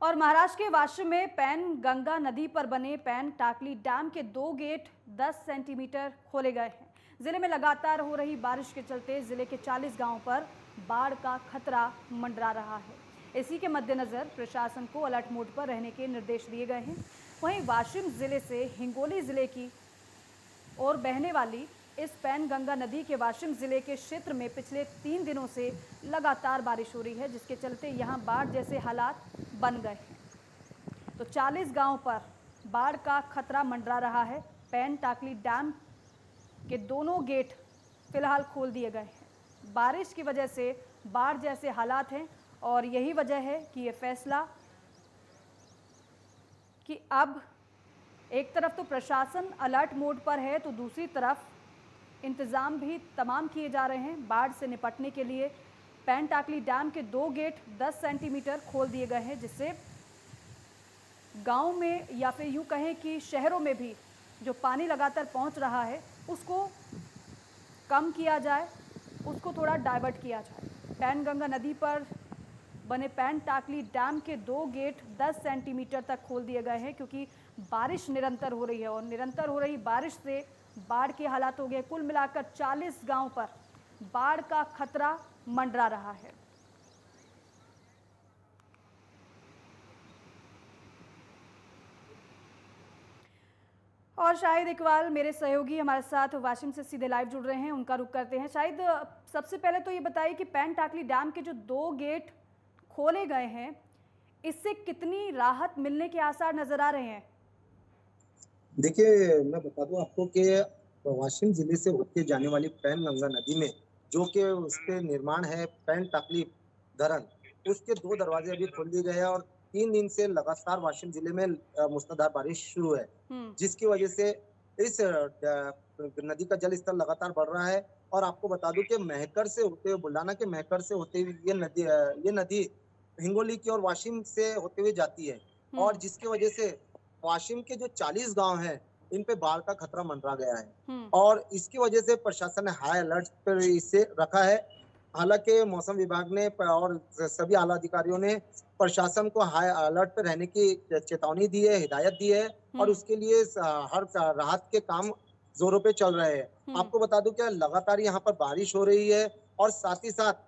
और महाराष्ट्र के वाशिम में पैन गंगा नदी पर बने पैन टाकली डैम के 2 गेट 10 सेंटीमीटर खोले गए हैं। जिले में लगातार हो रही बारिश के चलते जिले के 40 गांवों पर बाढ़ का खतरा मंडरा रहा है। इसी के मद्देनजर प्रशासन को अलर्ट मोड पर रहने के निर्देश दिए गए हैं। वहीं वाशिम जिले से हिंगोली जिले की ओर बहने वाली इस पैन गंगा नदी के वाशिम जिले के क्षेत्र में पिछले 3 दिनों से लगातार बारिश हो रही है, जिसके चलते यहां बाढ़ जैसे हालात बन गए हैं। तो 40 गांवों पर बाढ़ का खतरा मंडरा रहा है। पैन टाकली डैम के दोनों गेट फिलहाल खोल दिए गए हैं। बारिश की वजह से बाढ़ जैसे हालात हैं और यही वजह है कि ये फैसला कि अब एक तरफ तो प्रशासन अलर्ट मोड पर है, तो दूसरी तरफ इंतजाम भी तमाम किए जा रहे हैं। बाढ़ से निपटने के लिए पैन टाकली डैम के 2 गेट 10 सेंटीमीटर खोल दिए गए हैं, जिससे गांव में या फिर यूं कहें कि शहरों में भी जो पानी लगातार पहुंच रहा है उसको कम किया जाए, उसको थोड़ा डाइवर्ट किया जाए। पैन गंगा नदी पर बने पैन टाकली डैम के 2 गेट 10 सेंटीमीटर तक खोल दिए गए हैं, क्योंकि बारिश निरंतर हो रही है और निरंतर हो रही बारिश से बाढ़ के हालात हो गए। कुल मिलाकर 40 गांव पर बाढ़ का खतरा मंडरा रहा है। और शाहिद इकबाल मेरे सहयोगी हमारे साथ वाशिम से सीधे लाइव जुड़ रहे हैं, उनका रुख करते हैं। शाहिद, सबसे पहले तो ये बताइए कि पैन टाकली डैम के जो 2 गेट खोले गए हैं, इससे कितनी राहत मिलने के आसार नजर आ रहे हैं? देखिए, मैं बता दूं आपको कि वाशिम जिले से होके जाने वाली पैन गंगा नदी में जो कि उसके निर्माण है पैन टाकली धरन, उसके 2 दरवाजे अभी खोल दिए गए हैं और 3 दिन से लगातार वाशिम जिले में मूसलाधार बारिश शुरू है, जिसकी वजह से इस नदी का जल स्तर लगातार बढ़ रहा है। और आपको बता दूं कि मेहकर से होते हुए, बुलाना के मेहकर से होते हुए ये नदी हिंगोली की और वाशिम से होते हुए जाती है, और जिसकी वजह से वाशिम के जो 40 गांव हैं, इन पे बाढ़ का खतरा मंडरा गया है और इसकी वजह से प्रशासन ने हाई अलर्ट पर इसे रखा है। हालांकि मौसम विभाग ने और सभी आला अधिकारियों ने प्रशासन को हाई अलर्ट पर रहने की चेतावनी दी है, हिदायत दी है और उसके लिए हर राहत के काम जोरों पे चल रहे हैं। आपको बता दूं कि लगातार यहाँ पर बारिश हो रही है और साथ ही साथ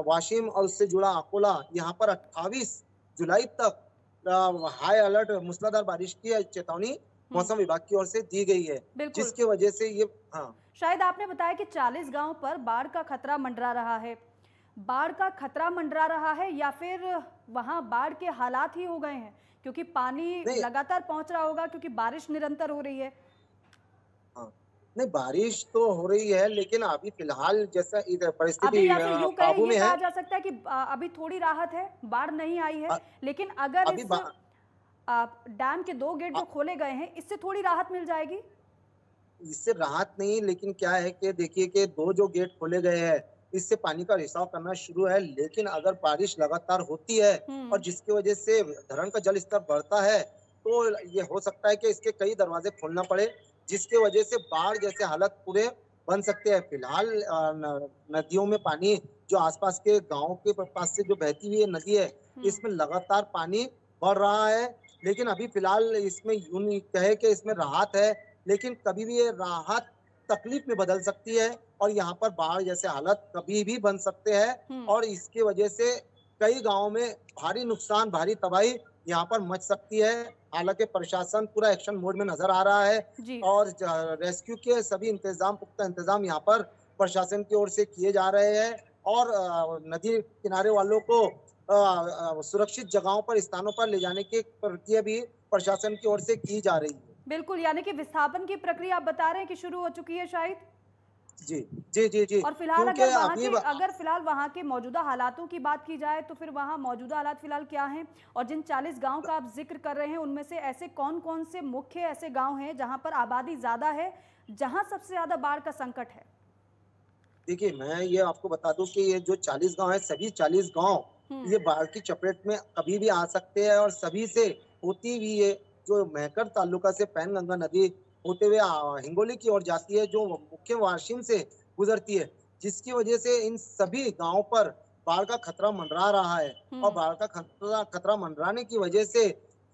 वाशिम और उससे जुड़ा अकोला, यहाँ पर 28 जुलाई तक हाई अलर्ट मूसलाधार बारिश की चेतावनी मौसम विभाग की ओर से दी गई है, जिसकी वजह से ये शायद आपने बताया कि 40 गांव पर बाढ़ का खतरा मंडरा रहा है। बाढ़ का खतरा मंडरा रहा है या फिर वहां बाढ़ के हालात ही हो गए हैं, क्योंकि पानी लगातार पहुंच रहा होगा क्योंकि बारिश निरंतर हो रही है। नहीं, बारिश तो हो रही है, लेकिन अभी फिलहाल जैसा इधर परिस्थिति काबू में है। कहा जा सकता है कि अभी थोड़ी राहत है, बाढ़ नहीं आई है, लेकिन अगर इस डैम के 2 गेट जो खोले गए हैं, इससे थोड़ी राहत मिल जाएगी। इससे राहत नहीं, लेकिन क्या है कि देखिए कि 2 जो गेट खोले गए हैं, इससे पानी का रिसाव करना शुरू है, लेकिन अगर बारिश लगातार होती है और जिसकी वजह से धरण का जल स्तर बढ़ता है, तो ये हो सकता है कि इसके कई दरवाजे खोलना पड़े, जिसकी वजह से बाढ़ जैसे हालत पूरे बन सकते हैं। फिलहाल नदियों में पानी जो आसपास के गाँव के पास से जो बहती हुई नदी है, इसमें लगातार पानी बढ़ रहा है, लेकिन अभी फिलहाल इसमें यूं नहीं कहे कि इसमें राहत है, लेकिन कभी भी ये राहत तकलीफ में बदल सकती है और यहाँ पर बाढ़ जैसे हालत कभी भी बन सकते हैं और इसकी वजह से कई गांवों में भारी नुकसान, भारी तबाही यहाँ पर मच सकती है। हालांकि प्रशासन पूरा एक्शन मोड में नजर आ रहा है और रेस्क्यू के सभी पुख्ता इंतजाम यहाँ पर प्रशासन की ओर से किए जा रहे हैं और नदी किनारे वालों को सुरक्षित जगहों पर, स्थानों पर ले जाने की प्रक्रिया भी प्रशासन की ओर से की जा रही है। बिल्कुल, यानी कि विस्थापन की प्रक्रिया आप बता रहे हैं कि शुरू हो चुकी है शायद। जी जी जी जी। और फिलहाल अगर फिलहाल वहाँ के मौजूदा हालातों की बात की जाए तो फिर वहाँ मौजूदा हालात फिलहाल क्या हैं, और जिन 40 गांव का आप जिक्र कर रहे हैं उनमें से ऐसे कौन कौन से मुख्य ऐसे गांव हैं जहां पर आबादी ज्यादा है, जहां सबसे ज्यादा बाढ़ का संकट है? देखिए, मैं ये आपको बता दूं कि ये जो 40 गांव है, सभी 40 गांव ये बाढ़ की चपेट में कभी भी आ सकते हैं और सभी से होती हुई ये जो मेहकर तालुका से पैन गंगा नदी होते हुए हिंगोली की ओर जाती है, जो मुख्य वाशिम से गुजरती है, जिसकी वजह से इन सभी गांवों पर बाढ़ का खतरा मंडरा रहा है और बाढ़ का खतरा मंडराने की वजह से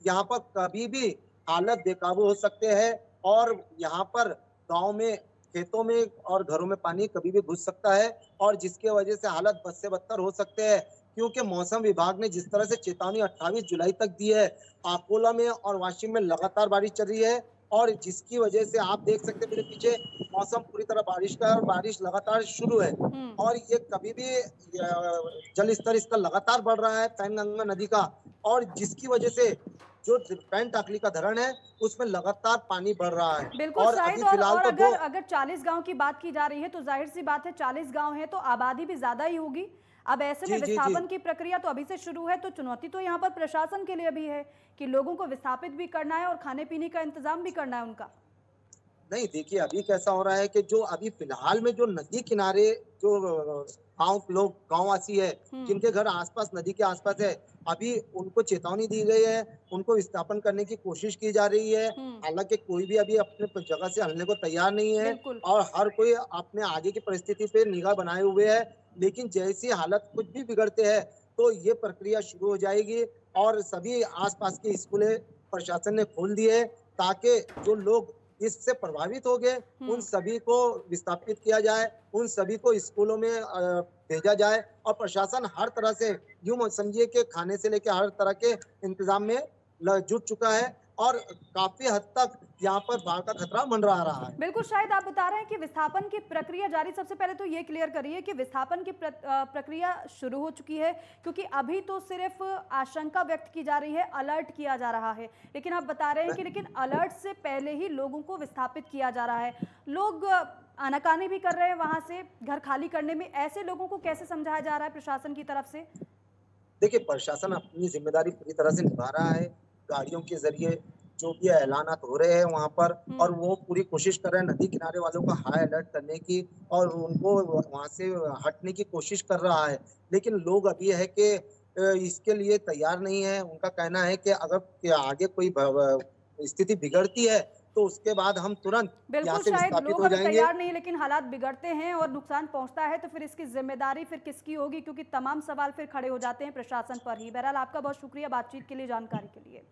यहाँ पर कभी भी हालत बेकाबू हो सकते हैं और यहाँ पर गांव में, खेतों में और घरों में पानी कभी भी घुस सकता है और जिसके वजह से हालत बद से बदतर हो सकते हैं। क्योंकि मौसम विभाग ने जिस तरह से चेतावनी 28 जुलाई तक दी है, अकोला में और वाशिम में लगातार बारिश चल रही है और जिसकी वजह से आप देख सकते हैं मेरे पीछे मौसम पूरी तरह बारिश का है और बारिश लगातार शुरू है और ये कभी भी जल स्तर इसका लगातार बढ़ रहा है पैनगंगा नदी का और जिसकी वजह से जो पैन टाकली का धरण है उसमें लगातार पानी बढ़ रहा है बिल्कुल और शायद अभी फिलहाल तो अगर 40 गांव की बात की जा रही है तो जाहिर सी बात है 40 गांव है तो आबादी भी ज्यादा ही होगी। अब ऐसे में जी जी जी विस्थापन की प्रक्रिया तो अभी से शुरू है तो चुनौती तो यहाँ पर प्रशासन के लिए भी है कि लोगों को विस्थापित भी करना है और खाने पीने का इंतजाम भी करना है उनका। नहीं देखिए अभी कैसा हो रहा है कि जो अभी फिलहाल में जो नदी किनारे जो गांववासी है जिनके घर आसपास नदी के आसपास है अभी उनको चेतावनी दी गई है, उनको विस्थापन करने की कोशिश की जा रही है। हालांकि कोई भी अभी अपने जगह से हलने को तैयार नहीं है और हर कोई अपने आगे की परिस्थिति पे निगाह बनाए हुए है, लेकिन जैसी हालत कुछ भी बिगड़ते हैं तो ये प्रक्रिया शुरू हो जाएगी और सभी आसपास के स्कूलें प्रशासन ने खोल दिए ताकि जो लोग इससे प्रभावित हो गए उन सभी को विस्थापित किया जाए, उन सभी को स्कूलों में भेजा जाए और प्रशासन हर तरह से यूं समझिए कि खाने से लेकर हर तरह के इंतजाम में जुट चुका है और काफी हद तक यहाँ पर बाढ़ का खतरा मंडरा रहा है। बिल्कुल शायद आप बता रहे हैं कि विस्थापन की प्रक्रिया जारी, सबसे पहले तो ये क्लियर करिए कि विस्थापन की प्रक्रिया शुरू हो चुकी है क्योंकि अभी तो सिर्फ आशंका व्यक्त की जा रही है, अलर्ट किया जा रहा है, लेकिन आप बता रहे हैं कि लेकिन अलर्ट से पहले ही लोगों को विस्थापित किया जा रहा है, लोग आनाकानी भी कर रहे हैं वहां से घर खाली करने में, ऐसे लोगों को कैसे समझाया जा रहा है प्रशासन की तरफ से? देखिए प्रशासन अपनी जिम्मेदारी पूरी तरह से निभा रहा है, गाड़ियों के जरिए जो भी ऐलानात हो रहे हैं वहाँ पर और वो पूरी कोशिश कर रहे हैं नदी किनारे वालों का हाई अलर्ट करने की और उनको वहाँ से हटने की कोशिश कर रहा है। लेकिन लोग अभी है कि इसके लिए तैयार नहीं है। उनका कहना है कि अगर आगे कोई स्थिति बिगड़ती है तो उसके बाद हम तुरंत यहाँ बिल्कुल से शायद विस्थापित लोग हो अभी जाएंगे। तैयार नहीं, लेकिन हालात बिगड़ते हैं और नुकसान पहुंचता है तो फिर इसकी जिम्मेदारी फिर किसकी होगी, क्योंकि तमाम सवाल फिर खड़े हो जाते हैं प्रशासन पर ही। बहरहाल आपका बहुत शुक्रिया बातचीत के लिए, जानकारी के लिए।